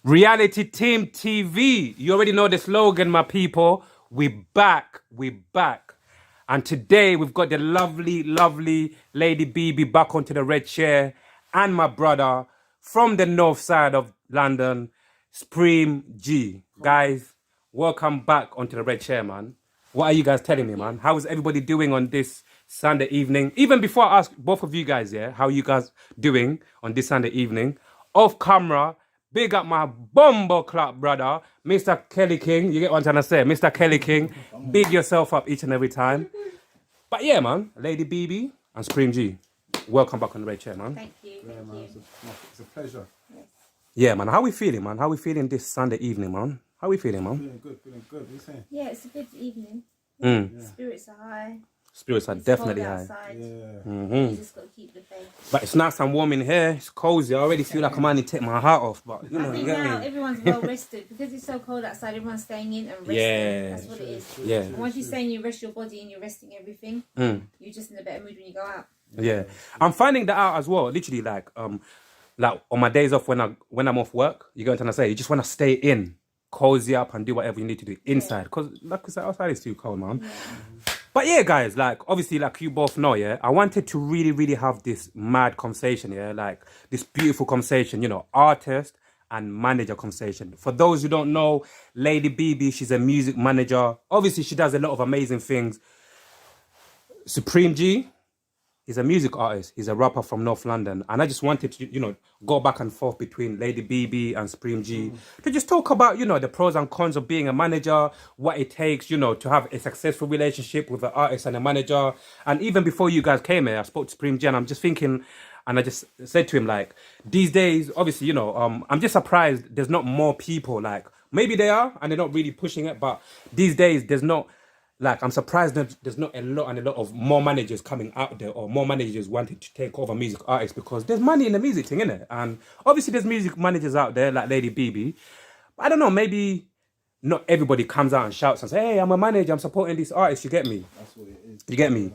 Reality Team TV. You already know the slogan, my people. We back. We back. And today we've got the lovely, lovely Lady Bibi back onto the red chair. And my brother from the north side of London, Supreme.G. Guys, welcome back onto the red chair, man. What are you guys telling me, man? How is everybody doing on this Sunday evening? Even before I ask both of you guys, yeah, how you guys doing on this Sunday evening? Off camera, big up my bumbo club brother, Mr. Kelly King. You get what I'm trying to say? Mr. Kelly King, big yourself up each and every time. But yeah, man, Lady Bibi and Supreme.G. Welcome back on the red chair, man. Thank you. Yeah, Thank man, you. it's a pleasure. Yes. Yeah, man, how we feeling, man? How we feeling this Sunday evening, man? How we feeling, man? Feeling good, feeling good. What are you saying? Yeah, it's a good evening. Mm. Spirits are high. Spirits are It's definitely cold high. outside. Yeah. You just got to keep the faith. But it's nice and warm in here. It's cozy. I already feel like I might need to take my hat off. But, you know, I you think get now me? everyone's well rested because it's so cold outside. Everyone's staying in and resting. Yeah. That's what it is. Yeah. And once you stay in, you rest your body and you're resting everything. You're just in a better mood when you go out. Yeah. I'm finding that out as well. Literally, like on my days off when I'm off work, you're going to say you just want to stay in, cozy up, and do whatever you need to do inside. Because like I said, outside is too cold, man. Yeah. But yeah, guys, like obviously, like you both know, yeah, I wanted to really, really have this mad conversation, yeah, like this beautiful conversation, you know, artist and manager conversation. For those who don't know, Lady Bibi, she's a music manager. Obviously, she does a lot of amazing things. Supreme.G, he's a music artist. He's a rapper from North London. And I just wanted to, you know, go back and forth between Lady Bibi and Supreme.G to just talk about, you know, the pros and cons of being a manager, what it takes, you know, to have a successful relationship with an artist and a manager. And even before you guys came here, I spoke to Supreme.G and I'm just thinking, and I just said to him, like, these days, obviously, you know, I'm just surprised there's not more people, like, maybe they are and they're not really pushing it, but these days there's not, like, I'm surprised that there's not a lot of more managers coming out there or more managers wanting to take over music artists because there's money in the music thing, innit? And obviously there's music managers out there like Lady Bibi. But I don't know, maybe not everybody comes out and shouts and says, hey, I'm a manager, I'm supporting this artist, you get me? That's what it is. You get me?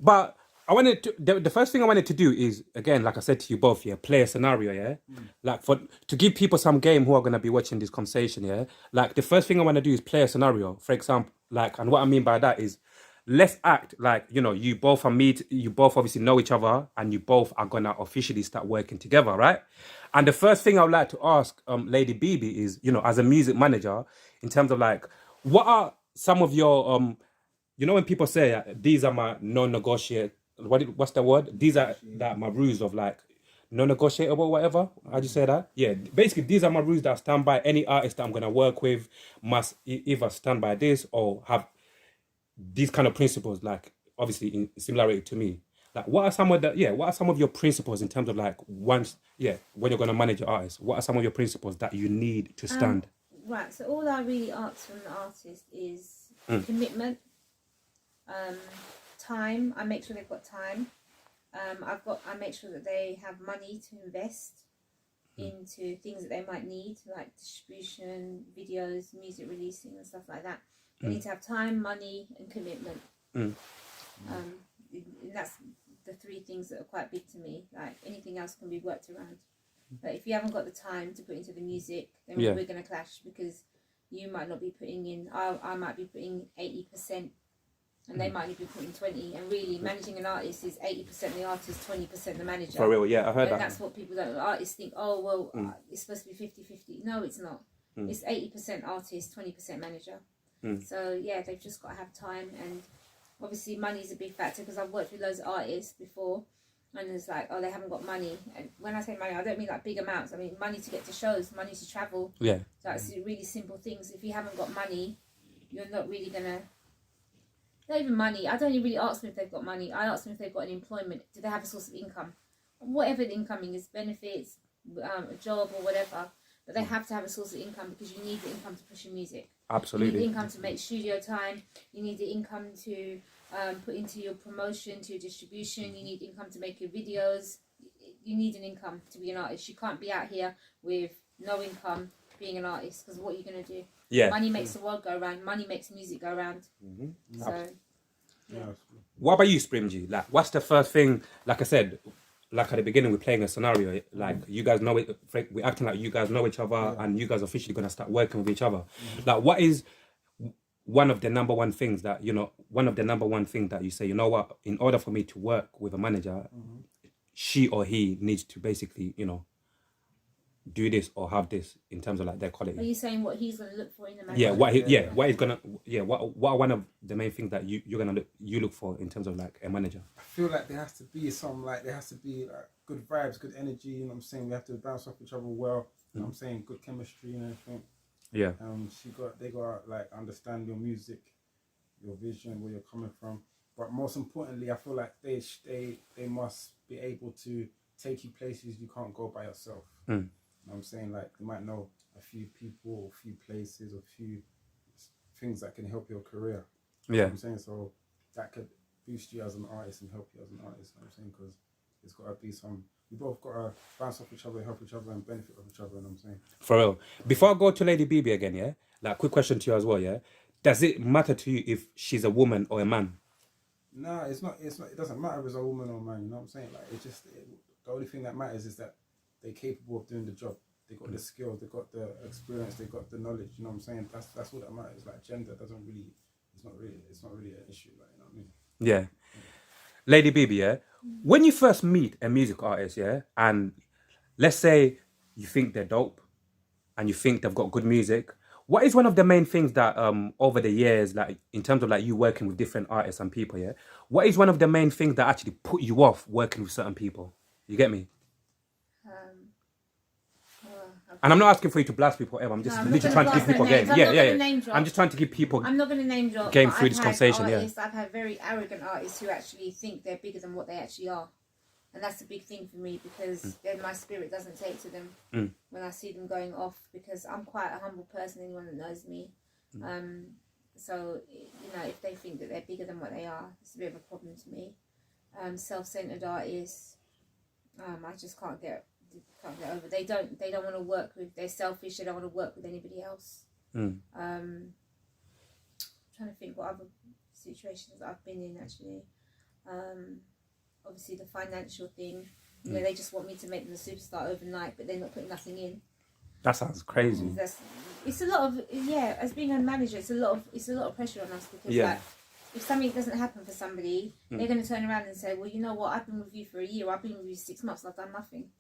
But I wanted to, the first thing I wanted to do is, again, like I said to you both, yeah, play a scenario, yeah? Like to give people some game who are going to be watching this conversation, yeah? Like the first thing I want to do is play a scenario, for example, like, and what I mean by that is, let's act like, you know, you both obviously know each other and you both are going to officially start working together, right? And the first thing I would like to ask Lady Bibi is, you know, as a music manager, in terms of like, what are some of your, you know, when people say these are my non-negotiable, what's the word? These are my rules of like non-negotiable, whatever. How'd you say that? Yeah, basically these are my rules that I stand by. Any artist that I'm gonna work with must either stand by this or have these kind of principles. Like obviously in similarity to me. Like what are some of your principles in terms of like when you're gonna manage an artist? What are some of your principles that you need to stand? Right. So all I really ask from the artist is commitment, time. I make sure they've got time. I make sure that they have money to invest into things that they might need, like distribution, videos, music releasing, and stuff like that. They need to have time, money, and commitment. And that's the three things that are quite big to me. Like anything else can be worked around. But if you haven't got the time to put into the music, then we're going to clash because you might not be putting in. I might be putting 80%. And they might be putting 20, and really managing an artist is 80% the artist, 20% the manager. For real, yeah, I heard that. And that's what people don't. Artists think, oh well, it's supposed to be 50-50. No, it's not. It's 80% artist, 20% manager. So yeah, they've just got to have time, and obviously money is a big factor because I've worked with loads of artists before, and it's like, oh, they haven't got money. And when I say money, I don't mean like big amounts. I mean money to get to shows, money to travel. Yeah. So it's really simple things. If you haven't got money, you're not really gonna. Not even money. I don't even really ask them if they've got money. I ask them if they've got an employment. Do they have a source of income? Whatever the incoming is, benefits, a job or whatever. But they have to have a source of income because you need the income to push your music. Absolutely. You need the income to make studio time. You need the income to put into your promotion, to your distribution. You need income to make your videos. You need an income to be an artist. You can't be out here with no income being an artist because what are you going to do? Yeah. Money makes the world go round. Money makes music go round. So, what about you, Supreme.G? Like, what's the first thing? Like I said, like at the beginning, we're playing a scenario. Like you guys know it. We're acting like you guys know each other, and you guys are officially gonna start working with each other. Like, what is one of the number one things that you say? You know what? In order for me to work with a manager, she or he needs to basically, do this or have this in terms of like their quality. Are you saying what he's going to look for in a manager? Yeah, what are one of the main things that you're gonna look for in terms of like a manager? I feel like there has to be good vibes, good energy, you know what I'm saying? We have to bounce off each other well, you know what I'm saying? Good chemistry and everything. Yeah. They got like understand your music, your vision, where you're coming from. But most importantly, I feel like they must be able to take you places you can't go by yourself. You know what I'm saying? Like, they might know a few people, or a few places, or a few things that can help your career. Yeah. You know what I'm saying? So that could boost you as an artist and help you as an artist. You know what I'm saying? Because it's got to be we both got to bounce off each other, help each other, and benefit off each other. You know what I'm saying? For real. Before I go to Lady Bibi again, yeah? Like, quick question to you as well, yeah? Does it matter to you if she's a woman or a man? No, it's not. It doesn't matter if it's a woman or a man. You know what I'm saying? Like, the only thing that matters is that they're capable of doing the job. They got the skills, they got the experience, they got the knowledge. You know what I'm saying? That's all that matters. Like, gender doesn't really. It's not really an issue. Like, you know what I mean? Yeah. Lady Bibi, yeah. When you first meet a music artist, yeah, and let's say you think they're dope, and you think they've got good music, what is one of the main things that over the years, like in terms of like you working with different artists and people, yeah, what is one of the main things that actually put you off working with certain people? You get me? And I'm not asking for you to blast people, whatever. I'm just literally trying to give people game. Yeah. I'm just trying to give people. I'm not going to name drop. Game through this conversation. I've had very arrogant artists who actually think they're bigger than what they actually are, and that's a big thing for me because then my spirit doesn't take to them when I see them going off. Because I'm quite a humble person. Anyone that knows me, so if they think that they're bigger than what they are, it's a bit of a problem to me. Self-centered artists, I just can't get over. They don't want to work with. They're selfish. They don't want to work with anybody else. Trying to think what other situations I've been in actually. Obviously the financial thing. They just want me to make them a superstar overnight, but they're not putting nothing in. That sounds crazy. It's a lot of as being a manager. It's a lot of pressure on us because like, if something doesn't happen for somebody, they're going to turn around and say, well, you know what? I've been with you for a year. I've been with you 6 months. I've done nothing.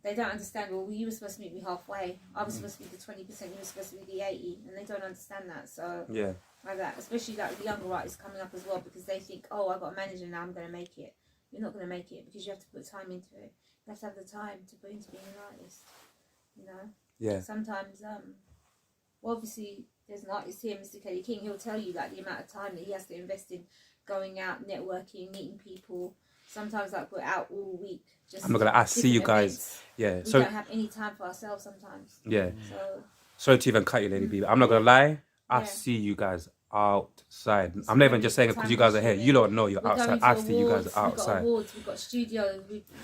They don't understand, well, you were supposed to meet me halfway. I was supposed to be the 20%, you were supposed to be the 80%, and they don't understand that. So, like that, especially like the younger artists coming up as well, because they think, oh, I've got a manager now, I'm going to make it. You're not going to make it because you have to put time into it. You have to have the time to put into being an artist, Yeah. Sometimes, well, obviously, there's an artist here, Mr. Kelly King, he'll tell you like the amount of time that he has to invest in going out, networking, meeting people. Sometimes like we're out all week. I'm not gonna see you guys. Yeah. We don't have any time for ourselves sometimes. Yeah. Sorry to even cut you, Lady B. I'm not gonna lie. I see you guys outside. I'm not even just saying it because you guys are here. You don't know you're outside. I see you guys outside. We've got awards, we've got studios.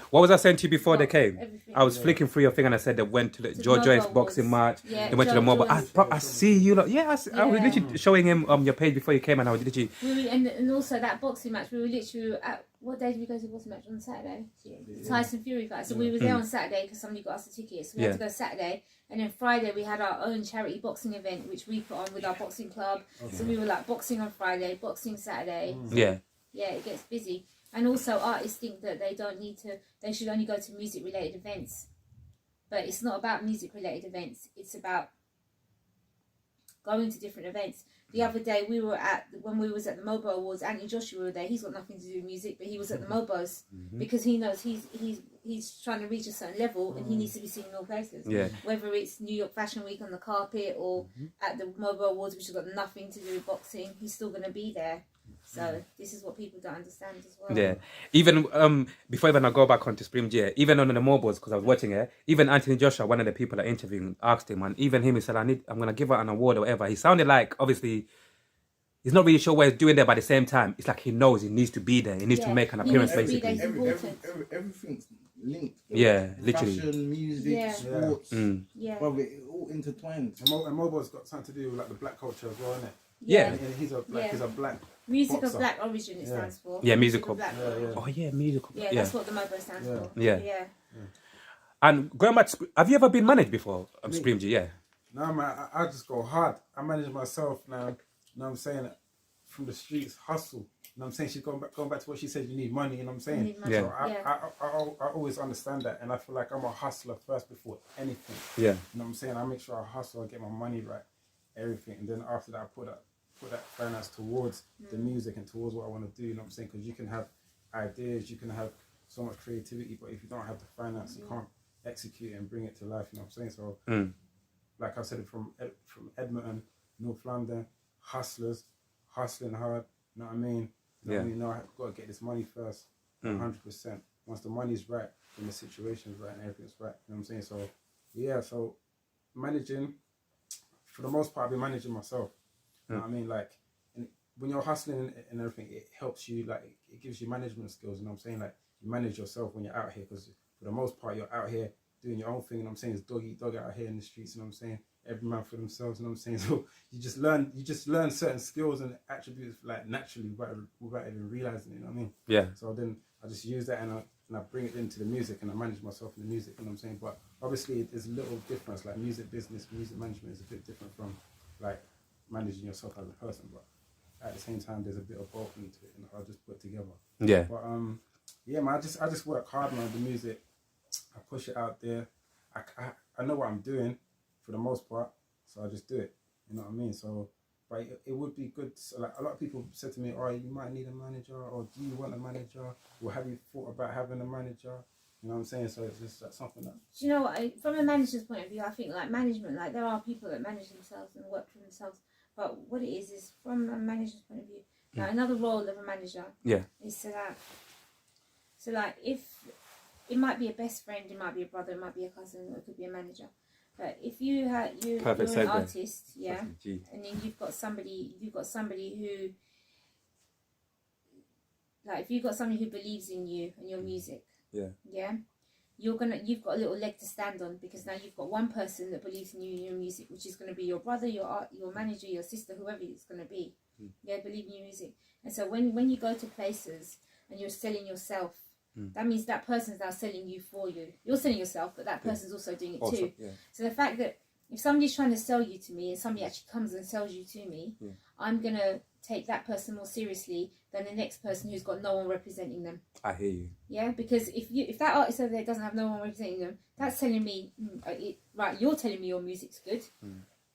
What was I saying to you before they came? Everything. I was flicking through your thing and I said they went to the George Joyce boxing match. Yeah, they went to the mobile. I see you lot. Yeah, I was literally showing him your page before you came and I was literally. And also that boxing match, we were literally at. What day did we go to the boxing match? On Saturday? Tyson Fury fight. So we were there on Saturday because somebody got us a ticket. So we had to go Saturday. And then Friday we had our own charity boxing event which we put on with our boxing club. Okay. So we were like boxing on Friday, boxing Saturday. Yeah. Yeah, it gets busy. And also artists think that they should only go to music related events. But it's not about music related events. It's about going to different events. The other day when we was at the Mobo Awards, Anthony Joshua was there. He's got nothing to do with music, but he was at the Mobos because he knows he's trying to reach a certain level and he needs to be seen in all places. Yeah. Whether it's New York Fashion Week on the carpet or at the Mobo Awards, which has got nothing to do with boxing, he's still going to be there. So this is what people don't understand as well. Yeah. Even before even I go back onto Supreme.G, even on the mobiles, because I was watching it, even Anthony Joshua, one of the people that interviewed, asked him, and even him, he said, I'm gonna give out an award or whatever. He sounded like obviously he's not really sure what he's doing there, but at the same time, it's like he knows he needs to be there. He needs to make an appearance, basically. Everything's linked. Yeah, literally. Fashion, music, sports. Yeah. Well, it all intertwined. And mobile's got something to do with like the black culture as well, isn't it? Yeah. And he's a black Music boxer. of Black Origin it stands for. Yeah, music of- Black yeah. Origin. Oh yeah, musical. Yeah, that's what the mobile stands for. Yeah. Yeah. And going back, to, have you ever been managed before? Me? Supreme.G, yeah. No, man, I just go hard. I manage myself now. You know what I'm saying? From the streets, hustle. You know what I'm saying? She's going back to what she said, you need money, you know what I'm saying? You need money. Yeah. So I always understand that, and I feel like I'm a hustler first before anything. Yeah. You know what I'm saying? I make sure I hustle, I get my money right, everything. And then after that, I put that finance towards the music and towards what I want to do, you know what I'm saying? Because you can have ideas, you can have so much creativity, but if you don't have the finance, you can't execute it and bring it to life, you know what I'm saying? So, like I said, from Edmonton, North London, hustlers, hustling hard, you know what I mean? You know what I mean? No, I've got to get this money first, 100%. Once the money's right, then the situation's right and everything's right, you know what I'm saying? So, yeah, so managing, for the most part, I've been managing myself, you know what I mean? Like, and when you're hustling and everything, it helps you, like, it gives you management skills, you know what I'm saying? Like, you manage yourself when you're out here, because for the most part, you're out here doing your own thing, you know what I'm saying? It's dog eat dog out here in the streets, you know what I'm saying? Every man for themselves, you know what I'm saying? So you just learn certain skills and attributes like naturally without even realizing it, you know what I mean? Yeah. So then I just use that and I bring it into the music and I manage myself in the music, you know what I'm saying? But obviously there's a little difference, like music business, music management is a bit different from like managing yourself as a person, but at the same time there's a bit of both into it and I'll just put it together. Yeah. But yeah, man, I just work hard, man, the music. I push it out there. I know what I'm doing for the most part, so I just do it. You know what I mean? So, but it would be good. So like a lot of people said to me, "Oh, you might need a manager, or do you want a manager, or have you thought about having a manager?" You know what I'm saying? So it's just like something that. Do you know what? From a manager's point of view, I think like management, like there are people that manage themselves and work for themselves. But what it is from a manager's point of view. Now, another role of a manager is to that. So like if it might be a best friend, it might be a brother, it might be a cousin, or it could be a manager. But if you're an artist, yeah, and then you've got somebody who, like, if you've got somebody who believes in you and your music, you've got a little leg to stand on, because now you've got one person that believes in you and your music, which is going to be your brother, your manager, your sister, whoever it's going to be. Believe in your music. And so when you go to places and you're selling yourself, that means that person's now selling you for you. You're selling yourself, but that person's also doing it too. Yeah. So the fact that if somebody's trying to sell you to me and somebody actually comes and sells you to me, I'm going to take that person more seriously than the next person who's got no one representing them. I hear you. Yeah, because if that artist over there doesn't have no one representing them, that's telling me, right, you're telling me your music's good.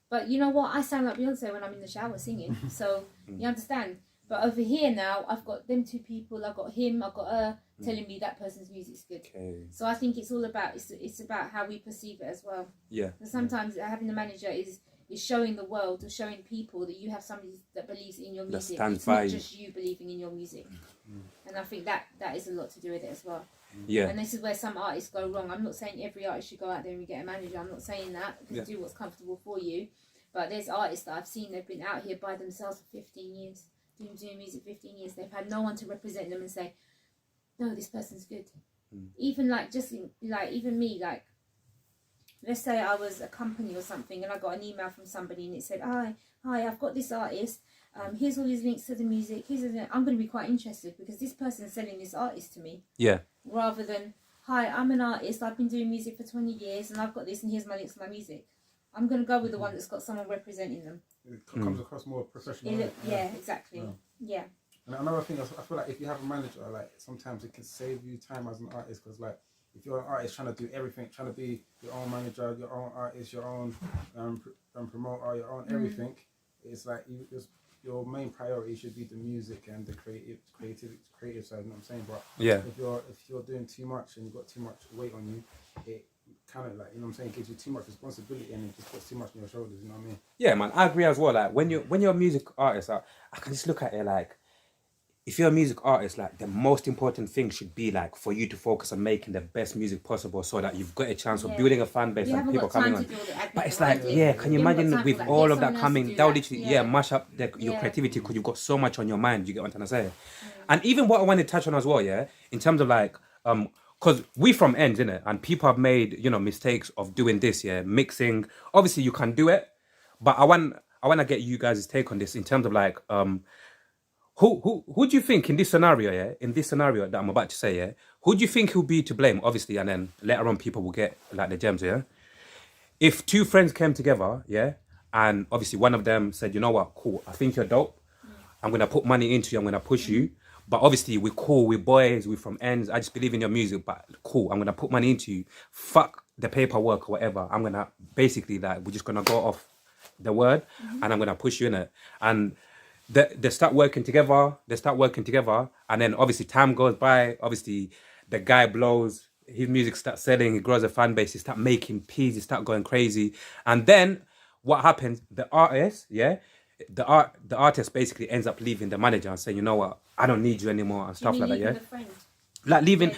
But you know what? I sound like Beyonce when I'm in the shower singing. So you understand? But over here now, I've got them two people. I've got him. I've got her telling me that person's music's good. Okay. So I think it's all about it's about how we perceive it as well. Yeah. And sometimes having a manager is showing the world or showing people that you have somebody that believes in your music. It's not just you believing in your music. And I think that is a lot to do with it as well. Yeah. And this is where some artists go wrong. I'm not saying every artist should go out there and get a manager. I'm not saying that. Do what's comfortable for you. But there's artists that I've seen, they've been out here by themselves for 15 years. Doing music 15 years. They've had no one to represent them and say, no, this person's good. Even like even me, like, let's say I was a company or something and I got an email from somebody and it said, hi, I've got this artist, here's all his links to the music, I'm going to be quite interested because this person's selling this artist to me. Yeah. Rather than, hi, I'm an artist, I've been doing music for 20 years and I've got this and here's my links to my music. I'm going to go with the one that's got someone representing them. It comes across more professional. Yeah, exactly. Yeah. And another thing, I feel like if you have a manager, like sometimes it can save you time as an artist, because like if you're an artist trying to do everything, trying to be your own manager, your own artist, your own promoter, your own everything, it's like your main priority should be the music and the creative side. You know what I'm saying? But if you're doing too much and you've got too much weight on you, it kind of like, you know what I'm saying, gives you too much responsibility and it just puts too much on your shoulders, you know what I mean? Yeah, man, I agree as well. Like when you're a music artist, I can just look at it like, if you're a music artist, like the most important thing should be like for you to focus on making the best music possible, so that you've got a chance of building a fan base and people coming on. But it's like, can you imagine with all of that coming, that would literally mash up your creativity, because you've got so much on your mind. You get what I'm trying to say? And even what I want to touch on as well, in terms of like, because we from ends, innit? And people have made, mistakes of doing this, mixing. Obviously, you can do it, but I want I want to get you guys' take on this in terms of like, who do you think in this scenario, yeah, in this scenario that I'm about to say, yeah, who do you think will be to blame, obviously, and then later on people will get like the gems, yeah? If two friends came together, yeah, and obviously one of them said, you know what, cool, I think you're dope. I'm going to put money into you, I'm going to push you. But obviously we're cool, we're boys, we're from ends. I just believe in your music, but cool, I'm going to put money into you. Fuck the paperwork or whatever. I'm going to basically like, we're just going to go off the word and I'm going to push you in it. And they start working together, and then obviously time goes by, obviously the guy blows, his music starts selling, he grows a fan base, he start making peas, he start going crazy. And then what happens, the artist, yeah, the artist basically ends up leaving the manager and saying, you know what, I don't need you anymore and stuff like that, yeah? The friend? Like leaving,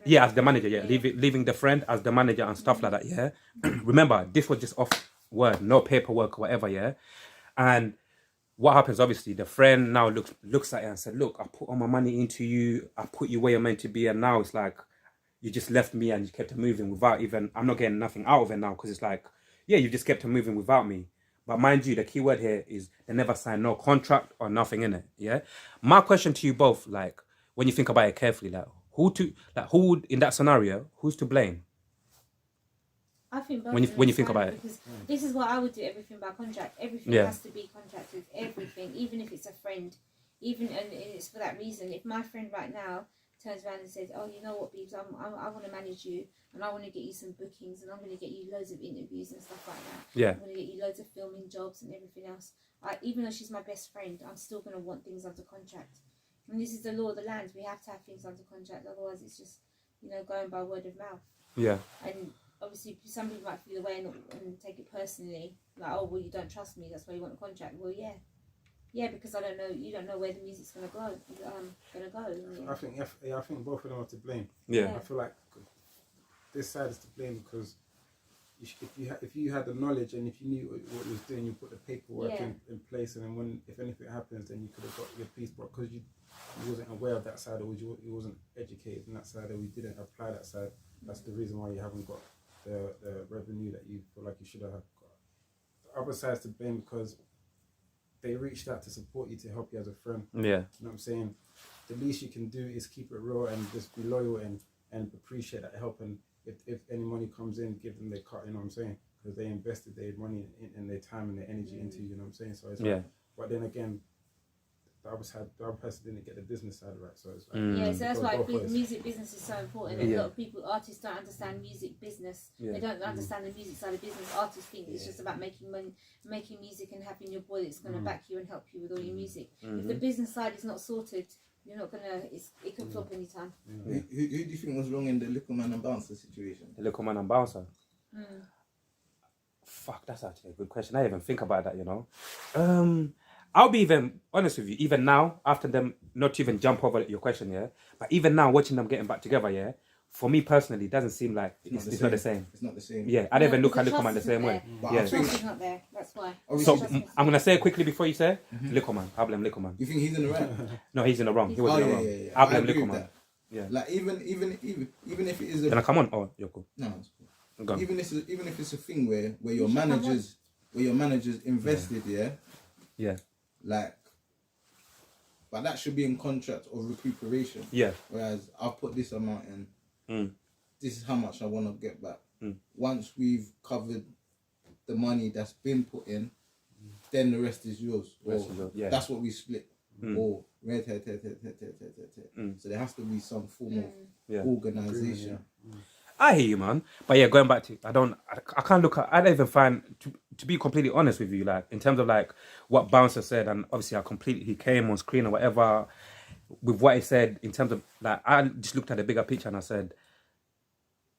yeah, as the manager, yeah, leaving the friend as the manager and stuff like that, yeah? Remember, this was just off word, no paperwork or whatever, yeah? And what happens, obviously, the friend now looks at it and said, look, I put all my money into you, I put you where you're meant to be, and now it's like, you just left me and you kept it moving without even, I'm not getting nothing out of it now, because it's like, yeah, you just kept it moving without me. But mind you, the key word here is they never signed no contract or nothing in it, yeah? My question to you both, like, when you think about it carefully, like, who would, in that scenario, who's to blame? I think both when you think about it, because this is what I would do. Everything by contract. Everything has to be contracted. Everything, even if it's a friend, and it's for that reason. If my friend right now turns around and says, "Oh, you know what, Biebs, I want to manage you, and I want to get you some bookings, and I'm going to get you loads of interviews and stuff like that. Yeah, I'm going to get you loads of filming jobs and everything else. Even though she's my best friend, I'm still going to want things under contract. And this is the law of the land. We have to have things under contract. Otherwise, it's just going by word of mouth. Yeah, and obviously some people might feel away and take it personally, like, oh well, you don't trust me, that's why you want a contract. Well, yeah, because you don't know where the music's gonna go. I think both of them are to blame. Yeah. I feel like this side is to blame because if you had the knowledge and if you knew what you was doing, you put the paperwork in place, and then if anything happens, then you could have got your piece. But because you wasn't aware of that side, or you wasn't educated in that side, or you didn't apply that side, that's the reason why you haven't got the revenue that you feel like you should have got. The other side's to blame because they reached out to support you, to help you as a friend. Yeah. You know what I'm saying? The least you can do is keep it real and just be loyal and appreciate that help. And if any money comes in, give them their cut, you know what I'm saying? Because they invested their money and their time and their energy into you, you know what I'm saying? So it's like, but then again, the other person didn't get the business side right, so it's like, so that's why music business is so important. A lot of artists don't understand music business. They don't understand the music side of business. Artists think it's just about making money, making music, and having your boy that's going to back you and help you with all your music. If the business side is not sorted, you're not gonna. It could flop anytime. Who do you think was wrong in the Little Man and Bouncer situation? The Little Man and Bouncer. Fuck, that's actually a good question. I didn't even think about that, I'll be even honest with you, even now, after them, not to even jump over your question, but even now, watching them getting back together, for me personally, it doesn't seem like it's not the same. It's not the same. Yeah, I don't even look at Little Man the same way. The trust is not there, that's why. So, I'm going to say it quickly before you say, Little Man, I blame Little Man. You think he's in the right? No, he's in the wrong. He was in the wrong. Yeah. I blame Little Man. Yeah. Like, even if it is Can I come on? Oh, you're cool. No, it's cool. Go. Even if it's a thing where your managers invested, Yeah. Like, but that should be in contract of recuperation. Yeah. Whereas I've put this amount in, this is how much I want to get back. Once we've covered the money that's been put in, then the rest is yours. That's what we split. Or red. So there has to be some form of organisation. I hear you, man. But yeah, going back to, I can't look at, I don't even find, to be completely honest with you, like, in terms of like what Bouncer said, and obviously he came on screen or whatever, with what he said, in terms of, like, I just looked at the bigger picture and I said,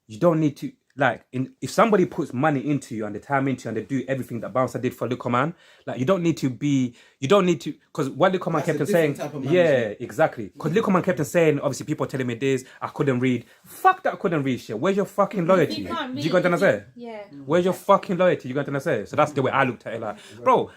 you don't need to, like, if somebody puts money into you and the time into you and they do everything that Bouncer did for Little Man, like, you don't need to, because what Little Man kept on saying, exactly, because Little Man kept on saying, obviously people telling me this, I couldn't read, fuck that I couldn't read shit, where's your fucking loyalty? Do you get what I'm saying? Yeah. Where's your fucking loyalty? You get what I'm saying? So that's the way I looked at it, like, bro,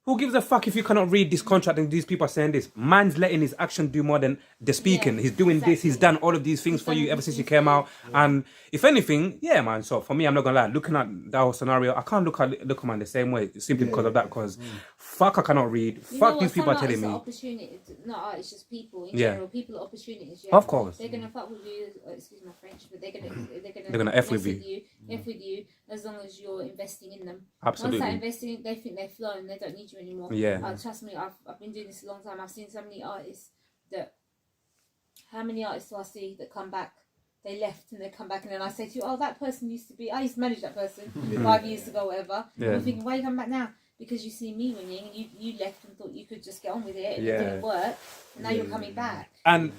Who gives a fuck if you cannot read this contract and these people are saying this? Man's letting his action do more than the speaking. Yeah, He's doing this. He's exactly. done all of these things He's for done you all ever these since you things came for you. out. And if anything, yeah, man. So for me, I'm not gonna lie. Looking at that whole scenario, I can't look at man the same way simply because of that. Because fuck, I cannot read. You know Fuck, what? these people are Some telling artists me. are opportunities, not artists, just people in Yeah. general. People are opportunities. Yeah. Of course. They're gonna fuck with you. Excuse my French, but they're They're gonna F mess with you. F with you, as long as you're investing in them. Absolutely. Once they're investing, they think they're flowing. They don't need you anymore. Yeah. Trust me, I've been doing this a long time. I've seen so many artists that. How many artists do I see that come back? They left and they come back, and then I say to you, "Oh, that person used to be. I used to manage that person 5 years ago, whatever." Yeah. And you're thinking, "Why are you coming back now?" Because you see me winning, and you left and thought you could just get on with it, and Yeah. it didn't work. And now you're coming back. And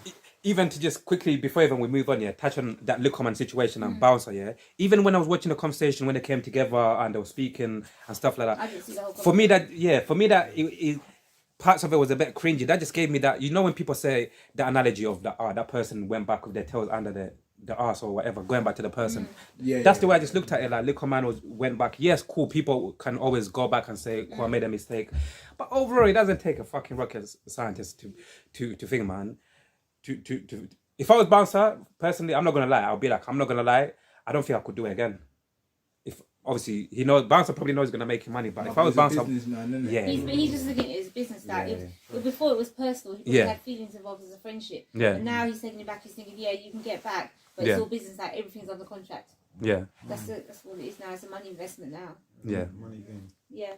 even to just quickly, before even we move on, yeah, touch on that Liquorman situation and Bouncer, yeah. Even when I was watching the conversation when they came together and they were speaking and stuff like that, I didn't see the whole for me that it parts of it was a bit cringy. That just gave me that, you know, when people say the analogy of that person went back with their tails under the arse or whatever, going back to the person. That's the way I just looked at it. Like Liquorman went back. Yes, cool. People can always go back and say, "Cool, I made a mistake," but overall, it doesn't take a fucking rocket scientist to think, man. To if I was Bouncer, personally, I'm not gonna lie. I'll be like, I'm not gonna lie. I don't think I could do it again. If obviously he knows, Bouncer probably knows he's gonna make him money. But if I was Bouncer, yeah, He's just looking at his business. That before it was personal. He had feelings involved as a friendship. Yeah. And now he's taking it back. He's thinking, yeah, you can get back, but it's all business. That everything's under contract. yeah, That's what it is now. It's a money investment now. yeah. Money game. Yeah.